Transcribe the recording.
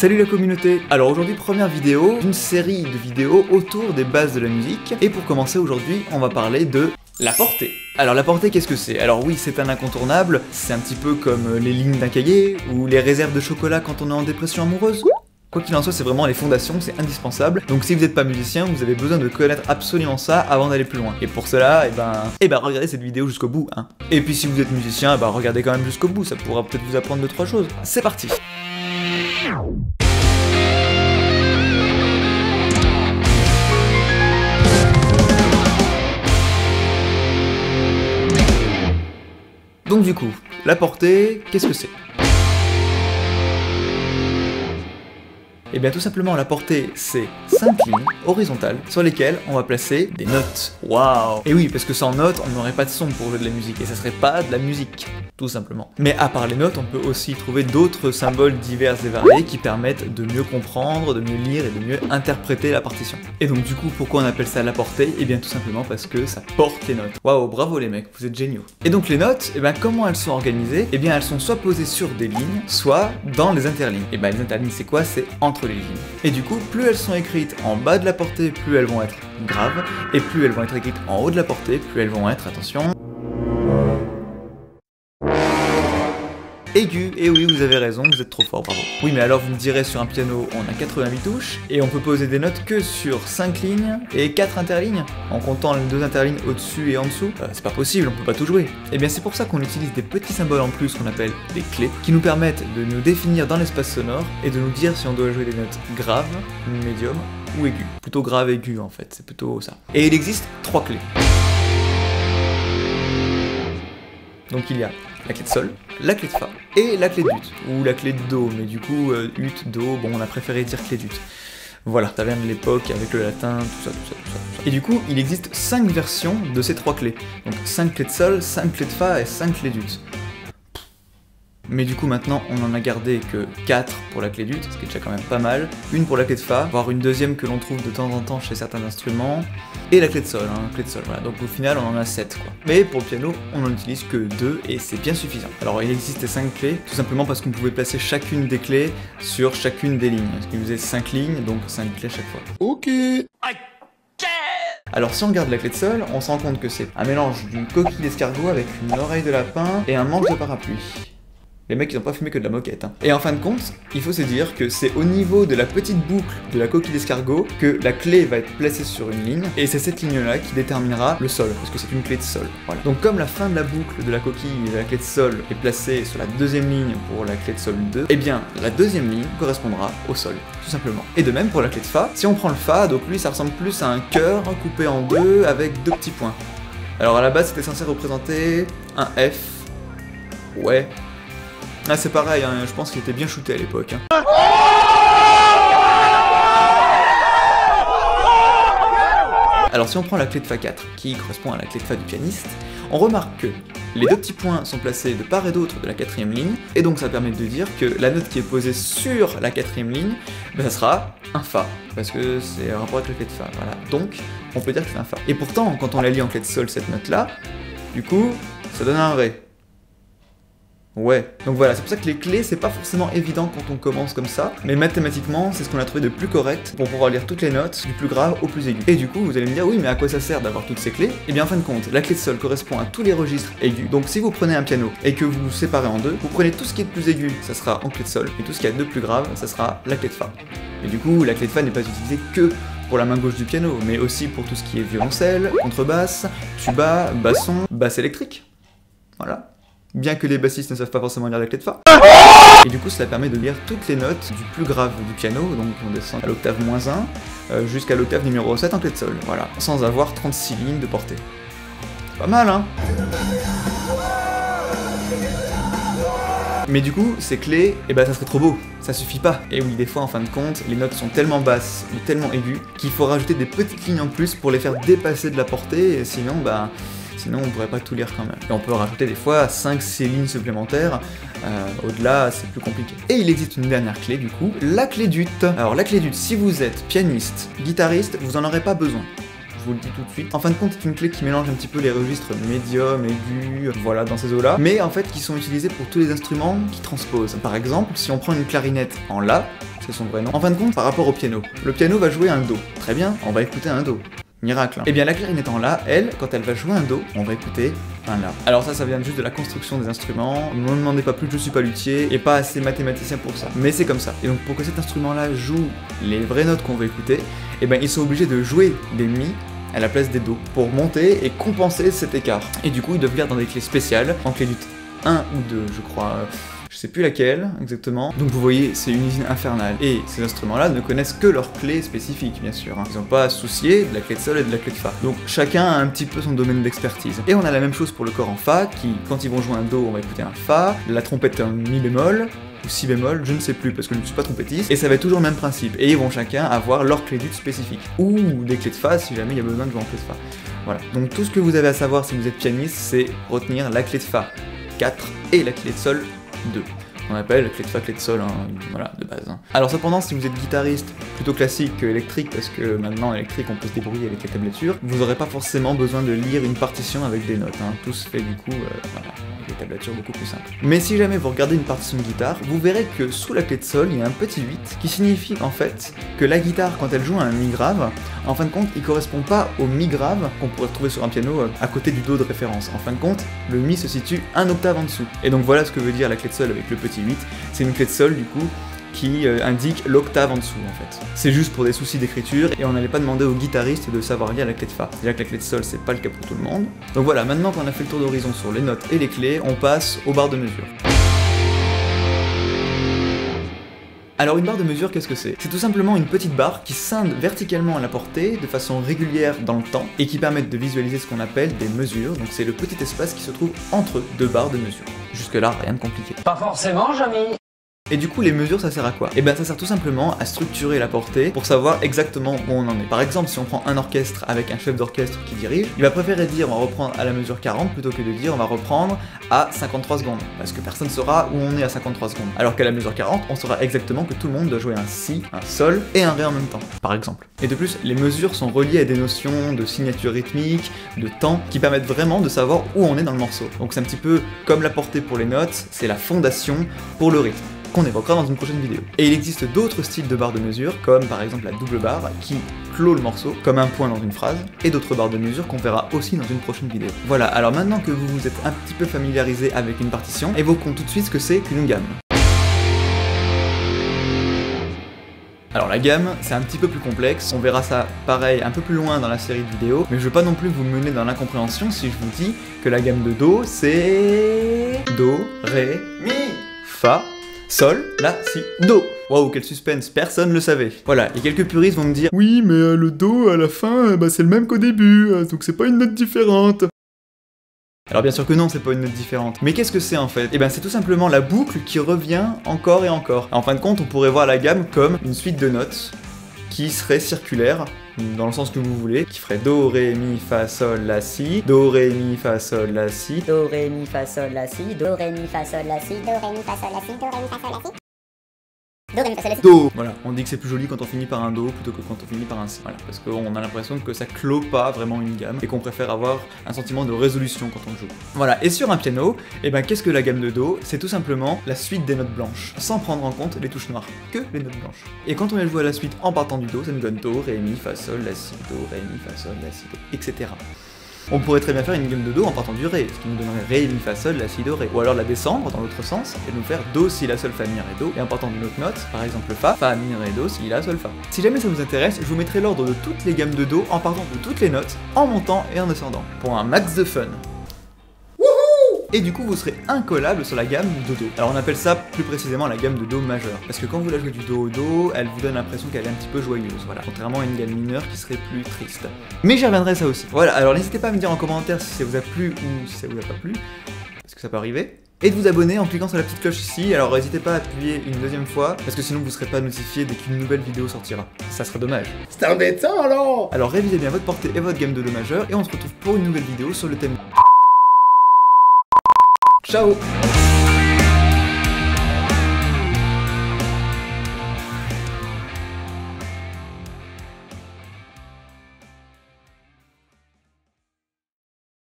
Salut la communauté! Alors aujourd'hui première vidéo d'une série de vidéos autour des bases de la musique. Et pour commencer aujourd'hui, on va parler de la portée. Alors la portée, qu'est-ce que c'est? Alors oui, c'est un incontournable, c'est un petit peu comme les lignes d'un cahier, ou les réserves de chocolat quand on est en dépression amoureuse. Quoi qu'il en soit, c'est vraiment les fondations, c'est indispensable. Donc si vous n'êtes pas musicien, vous avez besoin de connaître absolument ça avant d'aller plus loin. Et pour cela, regardez cette vidéo jusqu'au bout, hein. Et puis si vous êtes musicien, regardez quand même jusqu'au bout, ça pourra peut-être vous apprendre 2-3 choses. C'est parti! Donc du coup, la portée, qu'est-ce que c'est? Et bien tout simplement la portée c'est 5 lignes horizontales sur lesquelles on va placer des notes. Waouh! Et oui, parce que sans notes on n'aurait pas de son pour jouer de la musique et ça serait pas de la musique, tout simplement. Mais à part les notes, on peut aussi trouver d'autres symboles divers et variés qui permettent de mieux comprendre, de mieux lire et de mieux interpréter la partition. Et donc du coup, pourquoi on appelle ça la portée? Et bien tout simplement parce que ça porte les notes. Waouh, bravo les mecs, vous êtes géniaux. Et donc les notes, comment elles sont organisées? Et bien elles sont soit posées sur des lignes, soit dans les interlignes. Et les interlignes c'est quoi? C'est entre les lignes. Et du coup, plus elles sont écrites en bas de la portée, plus elles vont être graves, et plus elles vont être écrites en haut de la portée, plus elles vont être, attention, aigu. Et oui, vous avez raison, vous êtes trop fort, bravo. Oui, mais alors vous me direz, sur un piano, on a 88 touches, et on peut poser des notes que sur 5 lignes et 4 interlignes, en comptant les 2 interlignes au-dessus et en dessous. C'est pas possible, on peut pas tout jouer. Et bien c'est pour ça qu'on utilise des petits symboles en plus qu'on appelle des clés, qui nous permettent de nous définir dans l'espace sonore, et de nous dire si on doit jouer des notes graves, médium ou aiguës. Plutôt grave aigu en fait, c'est plutôt ça. Et il existe 3 clés. Donc il y a la clé de sol, la clé de fa et la clé de ut, ou la clé de do, mais du coup ut, do, bon on a préféré dire clé d'ut. Voilà, ça vient de l'époque avec le latin, tout ça. Et du coup, il existe 5 versions de ces 3 clés. Donc 5 clés de sol, 5 clés de fa et 5 clés d'ut. Mais du coup maintenant on en a gardé que 4 pour la clé d'ut, ce qui est déjà quand même pas mal, une pour la clé de fa, voire une deuxième que l'on trouve de temps en temps chez certains instruments, et la clé de sol, voilà, donc au final on en a 7 quoi. Mais pour le piano, on n'en utilise que 2 et c'est bien suffisant. Alors il existait 5 clés, tout simplement parce qu'on pouvait placer chacune des clés sur chacune des lignes, ce qui faisait 5 lignes, donc 5 clés à chaque fois. Ok. Alors si on regarde la clé de sol, on se rend compte que c'est un mélange d'une coquille d'escargot avec une oreille de lapin et un manche de parapluie. Les mecs ils ont pas fumé que de la moquette, hein. Et en fin de compte, il faut se dire que c'est au niveau de la petite boucle de la coquille d'escargot que la clé va être placée sur une ligne, et c'est cette ligne-là qui déterminera le sol, parce que c'est une clé de sol. Voilà. Donc comme la fin de la boucle de la coquille de la clé de sol est placée sur la deuxième ligne pour la clé de sol 2, et bien la deuxième ligne correspondra au sol, tout simplement. Et de même pour la clé de fa, si on prend le fa, donc lui ça ressemble plus à un cœur coupé en deux avec 2 petits points. Alors à la base c'était censé représenter un F, ouais. Ah c'est pareil, hein, je pense qu'il était bien shooté à l'époque. Hein. Alors si on prend la clé de Fa 4, qui correspond à la clé de Fa du pianiste, on remarque que les 2 petits points sont placés de part et d'autre de la 4ème ligne, et donc ça permet de dire que la note qui est posée sur la 4ème ligne, ça sera un Fa, parce que c'est un rapport avec la clé de Fa, voilà. Donc on peut dire que c'est un Fa. Et pourtant, quand on la lit en clé de sol, cette note-là, du coup, ça donne un Ré. Ouais, donc voilà, c'est pour ça que les clés, c'est pas forcément évident quand on commence comme ça, mais mathématiquement, c'est ce qu'on a trouvé de plus correct pour pouvoir lire toutes les notes, du plus grave au plus aigu. Et du coup, vous allez me dire, oui, mais à quoi ça sert d'avoir toutes ces clés? Et bien en fin de compte, la clé de sol correspond à tous les registres aigus. Donc si vous prenez un piano et que vous vous séparez en deux, vous prenez tout ce qui est de plus aigu, ça sera en clé de sol, et tout ce qui est de plus grave, ça sera la clé de fa. Et du coup, la clé de fa n'est pas utilisée que pour la main gauche du piano, mais aussi pour tout ce qui est violoncelle, contrebasse, tuba, basson, basse électrique. Voilà. Bien que les bassistes ne savent pas forcément lire la clé de fa. Et du coup cela permet de lire toutes les notes du plus grave du piano, donc on descend à l'octave -1 jusqu'à l'octave numéro 7 en clé de sol, voilà, sans avoir 36 lignes de portée. C'est pas mal, hein? Mais du coup, ces clés, ça serait trop beau, ça suffit pas. Et oui, des fois, en fin de compte, les notes sont tellement basses ou tellement aiguës qu'il faut rajouter des petites lignes en plus pour les faire dépasser de la portée, et sinon, sinon on pourrait pas tout lire quand même. Et on peut rajouter des fois 5-6 lignes supplémentaires, au-delà c'est plus compliqué. Et il existe une dernière clé du coup, la clé d'ut. Alors la clé d'ut, si vous êtes pianiste, guitariste, vous en aurez pas besoin. Je vous le dis tout de suite. En fin de compte, c'est une clé qui mélange un petit peu les registres médium, aigu, voilà, dans ces eaux-là, mais en fait qui sont utilisés pour tous les instruments qui transposent. Par exemple, si on prend une clarinette en La, c'est son vrai nom. En fin de compte, par rapport au piano, le piano va jouer un Do. Très bien, on va écouter un Do. Miracle. Et bien la clarinette en La, elle, quand elle va jouer un Do, on va écouter un La. Alors ça vient juste de la construction des instruments, ne me demandez pas plus, je suis pas luthier, et pas assez mathématicien pour ça. Mais c'est comme ça. Et donc pour que cet instrument-là joue les vraies notes qu'on veut écouter, et ben ils sont obligés de jouer des Mi à la place des Do, pour monter et compenser cet écart. Et du coup ils doivent lire dans des clés spéciales, en clé luth 1 ou 2 je crois, je sais plus laquelle exactement. Donc vous voyez, c'est une usine infernale. Et ces instruments-là ne connaissent que leurs clés spécifiques, bien sûr. Ils n'ont pas à se soucier de la clé de Sol et de la clé de Fa. Donc chacun a un petit peu son domaine d'expertise. Et on a la même chose pour le corps en Fa, qui, quand ils vont jouer un Do, on va écouter un Fa, la trompette un Mi bémol, ou Si bémol, je ne sais plus, parce que je ne suis pas trompettiste, et ça va être toujours le même principe. Et ils vont chacun avoir leur clé luth spécifique. Ou des clés de Fa, si jamais il y a besoin de jouer en clé de Fa. Voilà. Donc tout ce que vous avez à savoir si vous êtes pianiste, c'est retenir la clé de Fa 4 et la clé de Sol 2. On appelle clé de Fa, clé de Sol, hein, voilà, de base. Hein. Alors cependant, si vous êtes guitariste plutôt classique que électrique, parce que maintenant électrique on peut se débrouiller avec les tablatures, vous n'aurez pas forcément besoin de lire une partition avec des notes, hein. Tout se fait du coup, voilà, avec des tablatures beaucoup plus simples. Mais si jamais vous regardez une partition de guitare, vous verrez que sous la clé de Sol, il y a un petit 8, qui signifie en fait que la guitare, quand elle joue un Mi grave, en fin de compte, il correspond pas au Mi grave qu'on pourrait trouver sur un piano à côté du Do de référence. En fin de compte, le Mi se situe un octave en dessous. Et donc voilà ce que veut dire la clé de Sol avec le petit 8, c'est une clé de Sol du coup qui indique l'octave en dessous en fait. C'est juste pour des soucis d'écriture et on n'allait pas demander au guitariste de savoir lire la clé de Fa. Déjà que la clé de Sol c'est pas le cas pour tout le monde. Donc voilà, maintenant qu'on a fait le tour d'horizon sur les notes et les clés, on passe aux barres de mesure. Alors une barre de mesure, qu'est-ce que c'est? C'est tout simplement une petite barre qui scinde verticalement à la portée de façon régulière dans le temps et qui permet de visualiser ce qu'on appelle des mesures, donc c'est le petit espace qui se trouve entre deux barres de mesure. Jusque là, rien de compliqué. Pas forcément, Jamy. Et du coup, les mesures, ça sert à quoi? Et ben ça sert tout simplement à structurer la portée pour savoir exactement où on en est. Par exemple, si on prend un orchestre avec un chef d'orchestre qui dirige, il va préférer dire on va reprendre à la mesure 40 plutôt que de dire on va reprendre à 53 secondes. Parce que personne ne saura où on est à 53 secondes. Alors qu'à la mesure 40, on saura exactement que tout le monde doit jouer un Si, un Sol et un Ré en même temps, par exemple. Et de plus, les mesures sont reliées à des notions de signature rythmique, de temps, qui permettent vraiment de savoir où on est dans le morceau. Donc c'est un petit peu comme la portée pour les notes, c'est la fondation pour le rythme, qu'on évoquera dans une prochaine vidéo. Et il existe d'autres styles de barres de mesure, comme par exemple la double barre, qui clôt le morceau, comme un point dans une phrase, et d'autres barres de mesure qu'on verra aussi dans une prochaine vidéo. Voilà, alors maintenant que vous vous êtes un petit peu familiarisé avec une partition, évoquons tout de suite ce que c'est qu'une gamme. Alors la gamme, c'est un petit peu plus complexe, on verra ça pareil un peu plus loin dans la série de vidéos, mais je veux pas non plus vous mener dans l'incompréhension si je vous dis que la gamme de Do, c'est Do, Ré, Mi, Fa, Sol, La, Si, Do. Waouh, quel suspense, personne le savait. Voilà, et quelques puristes vont me dire « Oui, mais le Do, à la fin, c'est le même qu'au début, donc c'est pas une note différente. » Alors bien sûr que non, c'est pas une note différente. Mais qu'est-ce que c'est en fait? Et ben c'est tout simplement la boucle qui revient encore et encore. En fin de compte, on pourrait voir la gamme comme une suite de notes qui serait circulaire, dans le sens que vous voulez, qui ferait Do, Ré, Mi, Fa, Sol, La, Si, Do, Ré, Mi, Fa, Sol, La, Si, Do, Ré, Mi, Fa, Sol, La, Si, Do, Ré, Mi, Fa, Sol, La, Si, Do, Ré, Mi, Fa, Sol, La, Si, Do, Ré, Mi, Fa, Sol, La, Si. Do, Ré, Mi, Fa, Sol, La, Si. Do. Voilà, on dit que c'est plus joli quand on finit par un Do plutôt que quand on finit par un Si. Voilà, parce qu'on a l'impression que ça clôt pas vraiment une gamme et qu'on préfère avoir un sentiment de résolution quand on joue. Voilà, et sur un piano, et ben qu'est-ce que la gamme de Do? C'est tout simplement la suite des notes blanches, sans prendre en compte les touches noires, que les notes blanches. Et quand on va jouer à la suite en partant du Do, ça nous donne Do, Ré, Mi, Fa, Sol, La, Si, Do, Ré, Mi, Fa, Sol, La, Si, Do, etc. On pourrait très bien faire une gamme de Do en partant du Ré, ce qui nous donnerait Ré, Mi, Fa, Sol, La, Si, Do, Ré. Ou alors la descendre dans l'autre sens et nous faire Do, Si, La, Sol, Fa, Mi, Ré, Do, et en partant d'une autre note, par exemple Fa, Fa, Mi, Ré, Do, Si, La, Sol, Fa. Si jamais ça vous intéresse, je vous mettrai l'ordre de toutes les gammes de Do en partant de toutes les notes, en montant et en descendant, pour un max de fun. Et du coup vous serez incollable sur la gamme de Do. Alors on appelle ça plus précisément la gamme de Do majeur, parce que quand vous la jouez du Do au Do, elle vous donne l'impression qu'elle est un petit peu joyeuse, voilà, contrairement à une gamme mineure qui serait plus triste. Mais j'y reviendrai ça aussi. Voilà, alors n'hésitez pas à me dire en commentaire si ça vous a plu ou si ça vous a pas plu, parce que ça peut arriver. Et de vous abonner en cliquant sur la petite cloche ici, alors n'hésitez pas à appuyer une deuxième fois, parce que sinon vous ne serez pas notifié dès qu'une nouvelle vidéo sortira. Ça serait dommage. C'est embêtant alors. Alors révisez bien votre portée et votre gamme de Do majeur, et on se retrouve pour une nouvelle vidéo sur le thème. Ciao.